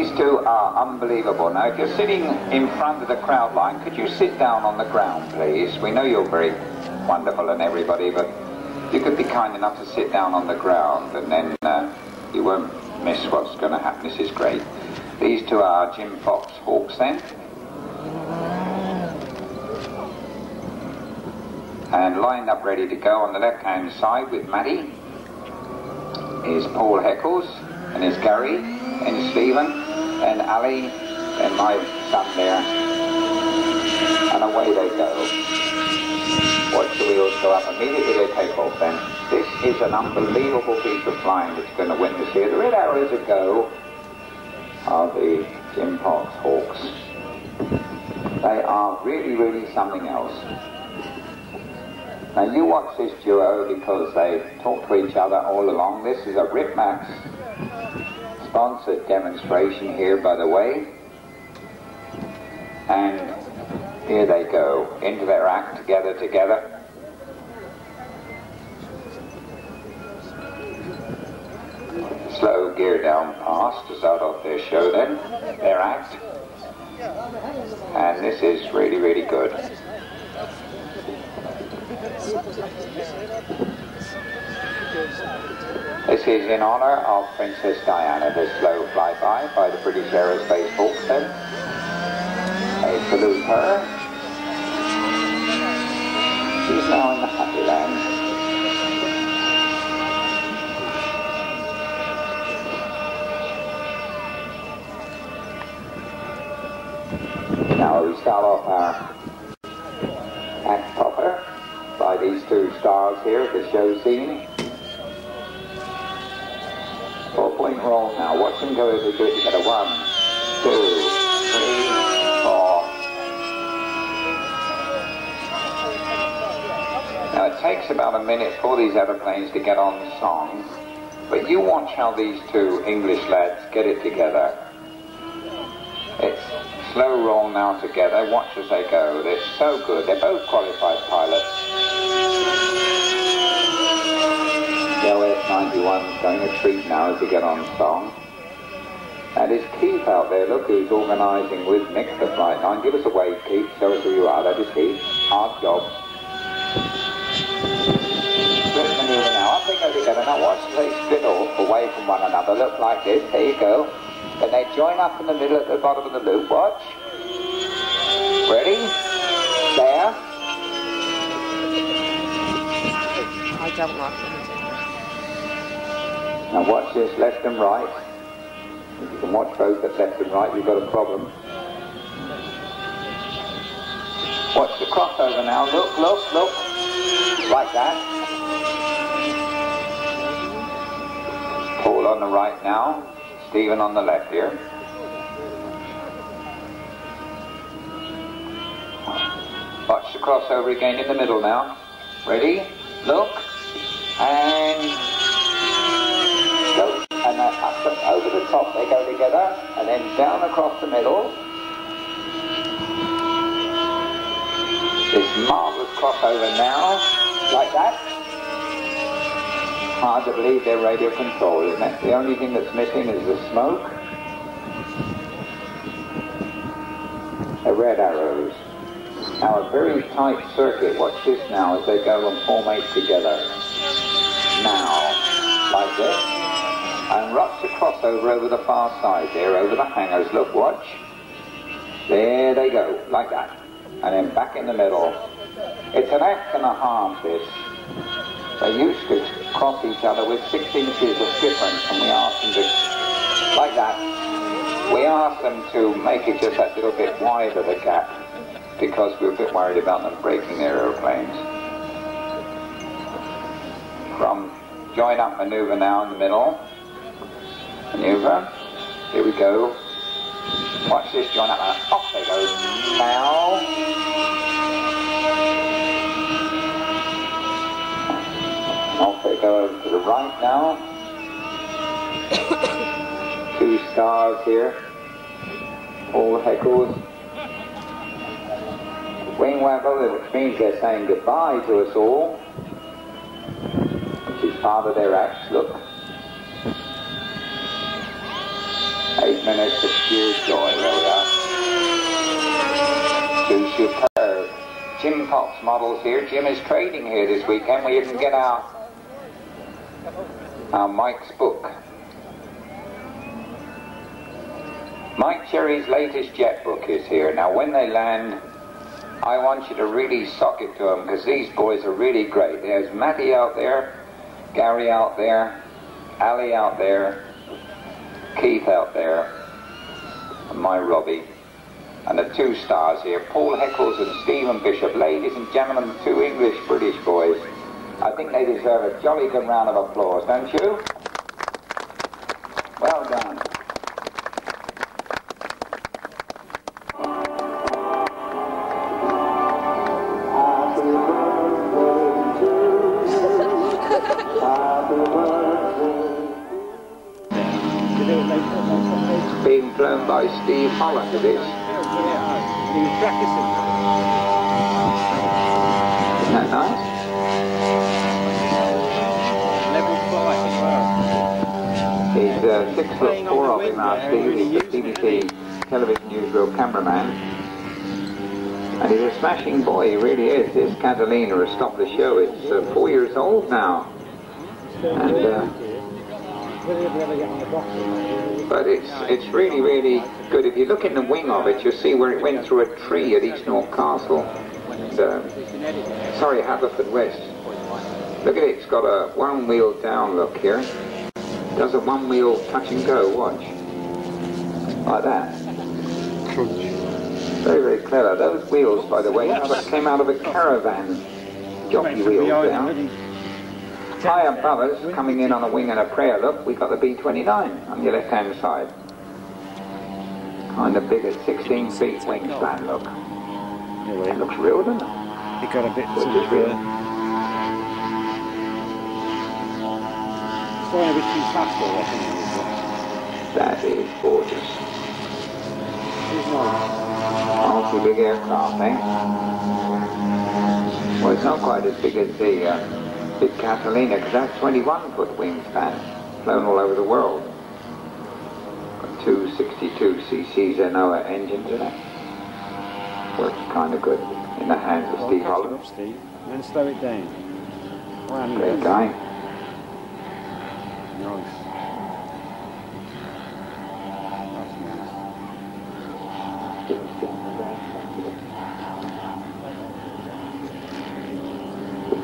These two are unbelievable. Now, if you're sitting in front of the crowd line, could you sit down on the ground, please? We know you're very wonderful and everybody, but you could be kind enough to sit down on the ground, and then you won't miss what's going to happen. This is great. These two are Jim Fox Hawks then. And lined up ready to go on the left-hand side with Matty is Paul Heckles, and is Gary, and Stephen, and Ali, and my son there. And away they go. Watch the wheels go up, immediately they take off then. This is an unbelievable piece of flying that's going to win this here. The red arrows that go are the Jim Fox Hawks. They are really, really something else. Now you watch this duo because they talk to each other all along. This is a RipMax sponsored demonstration here, by the way. And here they go into their act together. Slow gear down pass to start off their show then, their act. And this is really, really good. This is in honour of Princess Diana, this slow flyby by the British Aerospace Hawks then. They salute her. She's now in the Happy Land. Now we start off our act proper by these two stars here at the show scene. 4-point roll now. Watch them go as they do it together. 1, 2, 3, 4. Now it takes about a minute for these aeroplanes to get on the song, but you watch how these two English lads get it together. It's slow roll now together. Watch as they go. They're so good. They're both qualified pilots. The OS-91's going a treat now as they get on song. And it's Keith out there, look, who's organising with Mick the flight line. Give us a wave, Keith. Show us who you are. That is Keith. Hard job. Good manoeuvre now. Up they go together. Now watch as they split off away from one another. Look like this. There you go. Then they join up in the middle at the bottom of the loop. Watch. Ready? There. I don't like it. Now watch this, left and right. If you can watch both at left and right, you've got a problem. Watch the crossover now. Look, look, look. Like that. Paul on the right now. Stephen on the left here. Watch the crossover again in the middle now. Ready? Look. And go. And then up over the top they go together. And then down across the middle. This marvellous crossover now. Like that. Hard to believe they're radio controlled, isn't it? The only thing that's missing is the smoke. The red arrows. Now a very tight circuit. Watch this now as they go and formate together. Now, like this. And watch the crossover over the far side there, over the hangars. Look, watch. There they go, like that. And then back in the middle. It's an act and a half, this. They used to cross each other with 6 inches of difference, and we asked them to, like that, we asked them to make it just that little bit wider, the gap, because we were a bit worried about them breaking their aeroplanes. From join up manoeuvre now in the middle, manoeuvre, here we go, watch this join up, off they go now. Off they go over to the right now. 2 stars here. All Heckles. Wing waggle, which means they're saying goodbye to us all. Which is part of their act, look. 8 minutes of pure joy, there we are. Two superb Jim Cox models here. Jim is trading here this weekend where you can get our Mike's book. Mike Cherry's latest jet book is here. Now when they land, I want you to really sock it to them, because these boys are really great. There's Matty out there, Gary out there, Ali out there, Keith out there, and my Robbie. And the two stars here, Paul Heckles and Stephen Bishop. Ladies and gentlemen, two English-British boys. I think they deserve a jolly good round of applause, don't you? Well done. Being flown by Steve Holland, it is. He was practicing. Isn't that nice? Level 5 as well. He's 6'4" of him now, Steve. He's the BBC television newsreel cameraman. And he's a smashing boy, he really is. This Catalina has stopped the show. It's 4 years old now. And but it's really, really good. If you look in the wing of it, you'll see where it went through a tree at East North Castle. And, sorry, Haverfordwest. Look at it, it's got a one wheel down look here. Does a one wheel touch and go, watch. Like that. Very, very clever. Those wheels, by the way, came out of a caravan. Jockey wheels down. High above us, coming in on a wing and a prayer look, we've got the B-29 on your left-hand side. Kind of big at 16 feet wingspan look. It looks real, doesn't it? He got a bit Which is real. It's going a bit too fast, I reckon. That is gorgeous. It's nice. Multi-big aircraft, eh? Well, it's not quite as big as the big Catalina, because that's 21-foot wingspan, flown all over the world. Got two 62cc Zenoa engines in it. Works kind of good in the hands of Steve Holland. Up, Steve, and then slow it down. Great guy. Nice.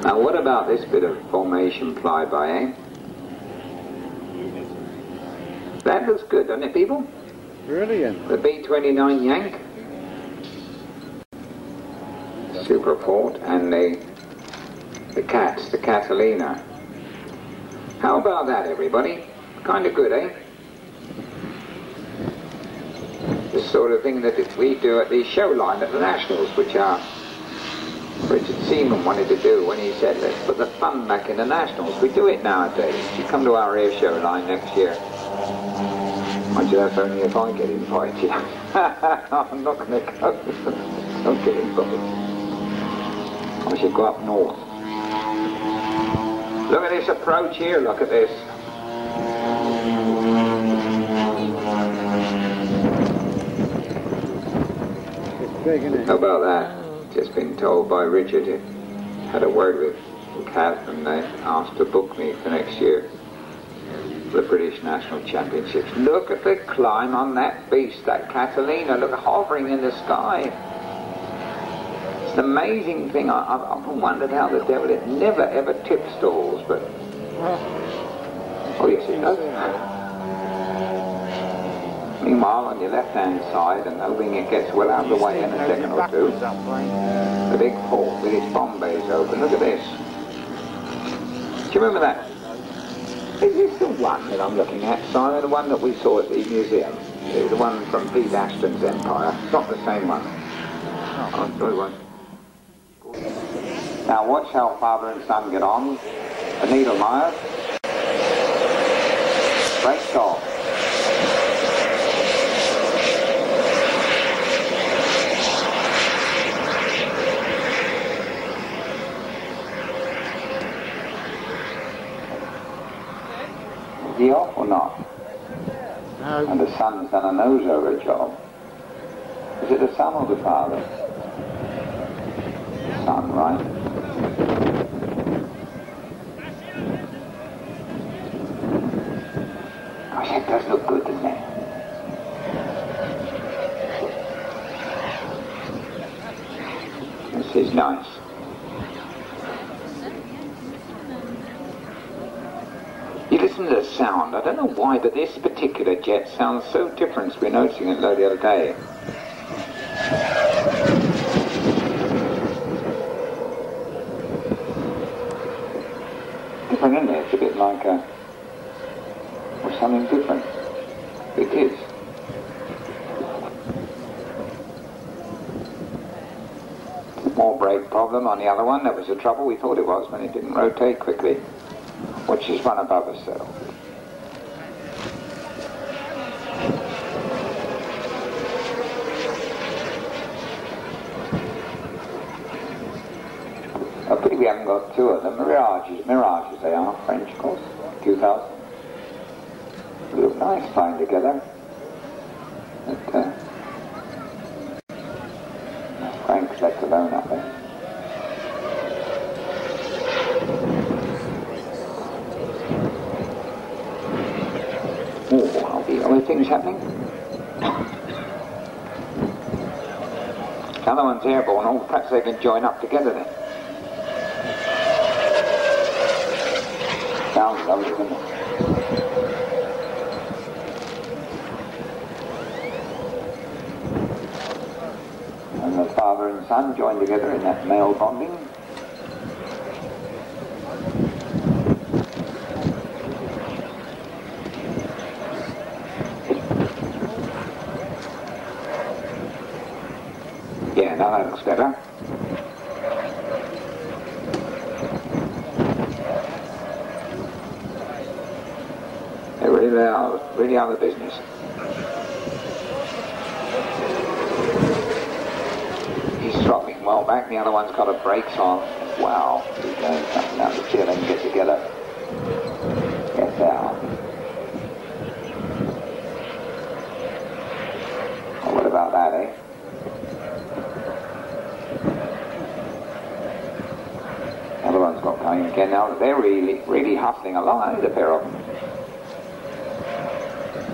Now what about this bit of formation flyby, eh? That looks good, doesn't it, people? Brilliant. The B-29 Yank. Superport, and the Cats, the Catalina. How about that, everybody? Kind of good, eh? The sort of thing that we do at the show line at the Nationals, which Richard Seaman wanted to do when he said, let's put the fun back in the Nationals. We do it nowadays. You come to our air show line next year. Mind you, that's only if I get invited. I'm not going to go. Don't get invited. I should go up north. Look at this approach here, look at this. It's big, isn't it? How about that? Just been told by Richard, had a word with Kath, and they asked to book me for next year for the British National Championships. Look at the climb on that beast, that Catalina. Look, hovering in the sky. It's an amazing thing. I've often wondered how the devil it never ever tip stalls, but oh yes it does. Meanwhile, on your left-hand side, and hoping it gets well out of the way in a second or two, the big port with its bomb bays open. Look at this. Do you remember that? Is this the one that I'm looking at, Simon? The one that we saw at the museum? The one from Pete Ashton's Empire. It's not the same one. Oh, sorry, one. Now watch how father and son get on. The Needlemeyers. Breaks off. Is he off or not? And the son's done a nose-over job. Is it the son or the father? Son, right? Gosh, it does look good, doesn't it? This is nice. You listen to the sound. I don't know why, but this particular jet sounds so different. We were noticing it the other day. Different, isn't it? It's a bit like a... or something different. It is. More brake problem on the other one. That was the trouble. We thought it was when it didn't rotate quickly. Which is run above us, though. I think we haven't got two of them. Mirages they are, French, of course. 2000. They look nice flying together. But, Frank's left alone up there. Are things happening? The other one's airborne. Oh, perhaps they can join up together then. Sounds lovely, doesn't it? And the father and son join together in that male bonding. Yeah, now that looks better. They really are the business. He's throttling well back, the other one's got her brakes on. Wow, he's going something out the chair, they can get together. Get down. Well, what about that, eh? The other one's got going again now. They're really hustling along, the pair of them.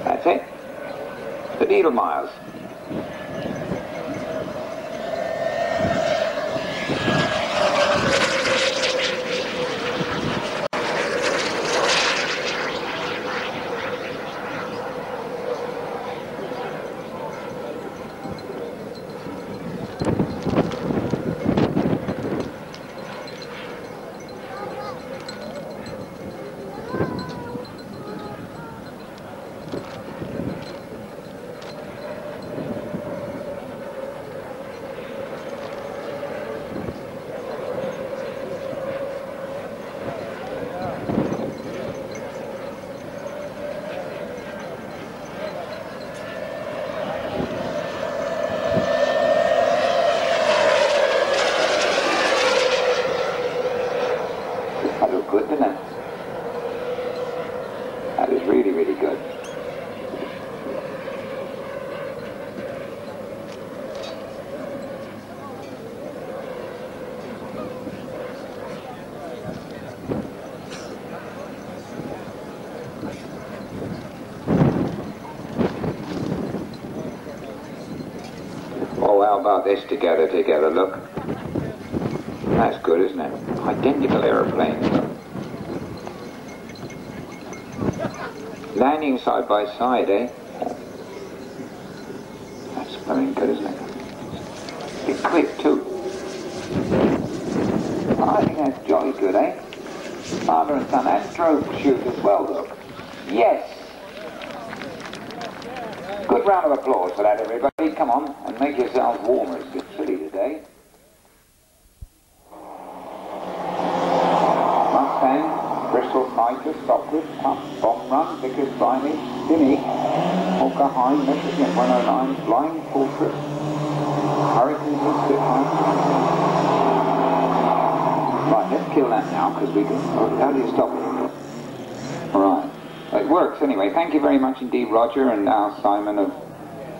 That's it. The needle miles. How about this together, look. That's good, isn't it? Identical aeroplanes. Landing side by side, eh? That's very good, isn't it? Bit quick, too. I think that's jolly good, eh? Father and son, and stroke shoot as well, look. Yes! Good round of applause for that, everybody. Come on, and make yourselves warmer. It's a bit chilly today. Mustang, Bristol Fighter, Stockwood, Pup, Bomb Run, Vickers, Blimey, Dimmy, Hawker High, Michigan 109, Flying Fortress, Hurricane Spitfire. Right, let's kill that now, because we can... How do you stop it? Alright. It works anyway. Thank you very much indeed, Roger and Al Simon of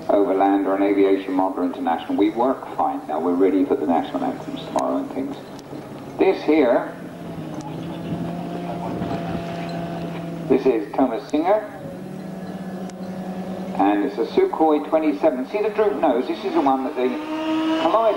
Overlander and Aviation Modeler International. We work fine now. We're ready for the national anthems tomorrow and things. This here, this is Thomas Singer, and it's a Sukhoi 27. See the droop nose? This is the one that they collided